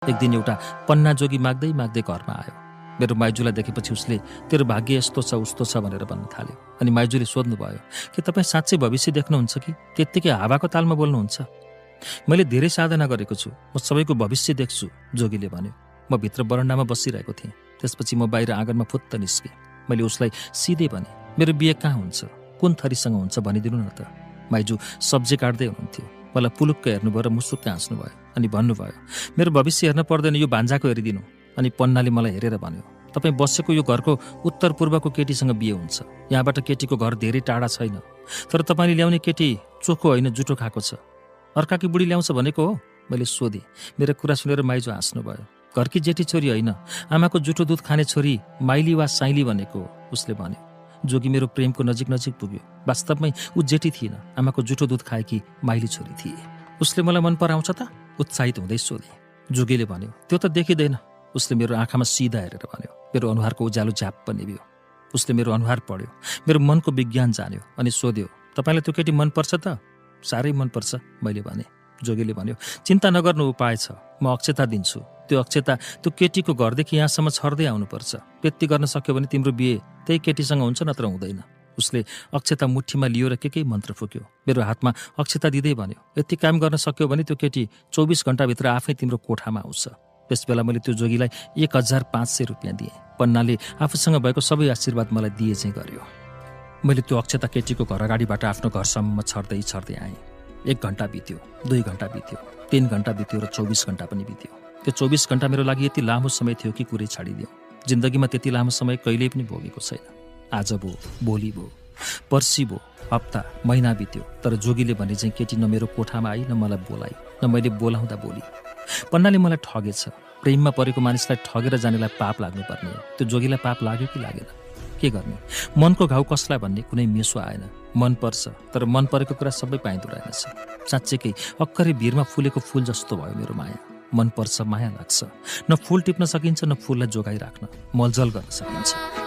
एक दिन एउटा पन्ना जोगी माग्दै माग्दै घरमा आयो। मेरो माइजूलाई देखेपछि उसले तेरो भाग्य यस्तो छ उस्तो छ भनेर भन्न थाल्यो। अनि माइजूले सोध्नुभयो, के तपाईँ साँच्चै भविष्य देख्नुहुन्छ कि त्यत्तिकै हावाको तालमा बोल्नुहुन्छ? मैले धेरै साधना गरेको छु, म सबैको भविष्य देख्छु, जोगीले भन्यो। म भित्र बरन्डामा बसिरहेको थिएँ। त्यसपछि म बाहिर आँगनमा फुत्त निस्केँ। मैले उसलाई सिधै भने, मेरो बिहे कहाँ हुन्छ, कुन थरीसँग हुन्छ भनिदिनु न त। माइजू सब्जी काट्दै हुनुहुन्थ्यो। मलाई पुलुक्क हेर्नुभयो र मुसुक्क हाँस्नुभयो अनि भन्नुभयो, मेरो भविष्य हेर्न पर्दैन, यो भान्जाको हेरिदिनु। अनि पन्नाले मलाई हेरेर भन्यो, तपाईँ बसेको यो घरको उत्तर पूर्वको केटीसँग बिहे हुन्छ। यहाँबाट केटीको घर धेरै टाढा छैन, तर तपाईँले ल्याउने केटी चोखो होइन, जुठो खाएको छ। अर्काकी बुढी ल्याउँछ भनेको हो? मैले सोधेँ। मेरो कुरा सुनेर माइजू हाँस्नुभयो। घरकी जेठी छोरी होइन, आमाको जुठो दुध खाने छोरी माइली वा साइली भनेको हो, उसले भन्यो। जोगी मेरो प्रेमको नजिक नजिक पुग्यो। वास्तवमै ऊ जेठी थिएन, आमाको जुठो दुध खाएकी माइली छोरी थिए। उसले मलाई मन पराउँछ त? उत्साहित हुँदै सोधे। जोगीले भन्यो, त्यो त देखिँदैन। उसले मेरो आँखामा सिधा हेरेर भन्यो। मेरो अनुहारको उज्यालो झ्याप्प निभ्यो। उसले मेरो अनुहार पढ्यो, मेरो मनको विज्ञान जान्यो अनि सोध्यो, तपाईँलाई त्यो केटी मनपर्छ त? साह्रै मनपर्छ, मैले भने। जोगीले भन्यो, चिन्ता नगर्नु, उपाय छ। म अक्षता दिन्छु। त्यो अक्षता त्यो केटीको घरदेखि यहाँसम्म छर्दै आउनुपर्छ। त्यति गर्न सक्यो भने तिम्रो बिहे त्यही केटीसँग हुन्छ, नत्र हुँदैन। उसले अक्षता मुठीमा लियो र के मन्त्र फुक्यो। मेरो हातमा अक्षता दिँदै भन्यो, यति काम गर्न सक्यो भने त्यो केटी 24 घण्टाभित्र आफै तिम्रो कोठामा आउँछ। त्यसबेला मैले त्यो जोगीलाई 1500 रुपियाँ दिएँ। पन्नाले आफूसँग भएको सबै आशीर्वाद मलाई दिए चाहिँ गर्यो। मैले त्यो अक्षता केटीको घर अगाडिबाट आफ्नो घरसम्म छर्दै छर्दै आएँ। 1 घण्टा बित्यो, 2 घण्टा बित्यो, 3 घण्टा बित्यो र 24 घण्टा पनि बित्यो। त्यो 24 घण्टा मेरो लागि यति लामो समय थियो कि कुरै छाडिदियो। जिन्दगीमा त्यति लामो समय कहिल्यै पनि भोगेको छैन। आज भयो, भोलि भयो, पर्सि भयो, हप्ता, महिना बित्यो, तर जोगीले भने चाहिँ केटी न मेरो कोठामा आई, न मलाई बोलाई, न मैले बोलाउँदा बोली। पन्नाले मलाई ठगेछ। प्रेममा परेको मानिसलाई ठगेर जानेलाई पाप लाग्नुपर्ने हो। त्यो जोगीलाई पाप लाग्यो कि लागेन? के गर्ने? मनको घाउ कसलाई भन्ने कुनै मेसो आएन। मन पर्छ, तर मन परेको कुरा सबै पाइँदो रहेनछ। साँच्चैकै अक्करै भिरमा फुलेको फुल जस्तो भयो मेरो माया। मन पर्छ, माया लाग्छ। न फुल टिप्न सकिन्छ, न फुललाई जोगाइराख्न, मलजल गर्न सकिन्छ।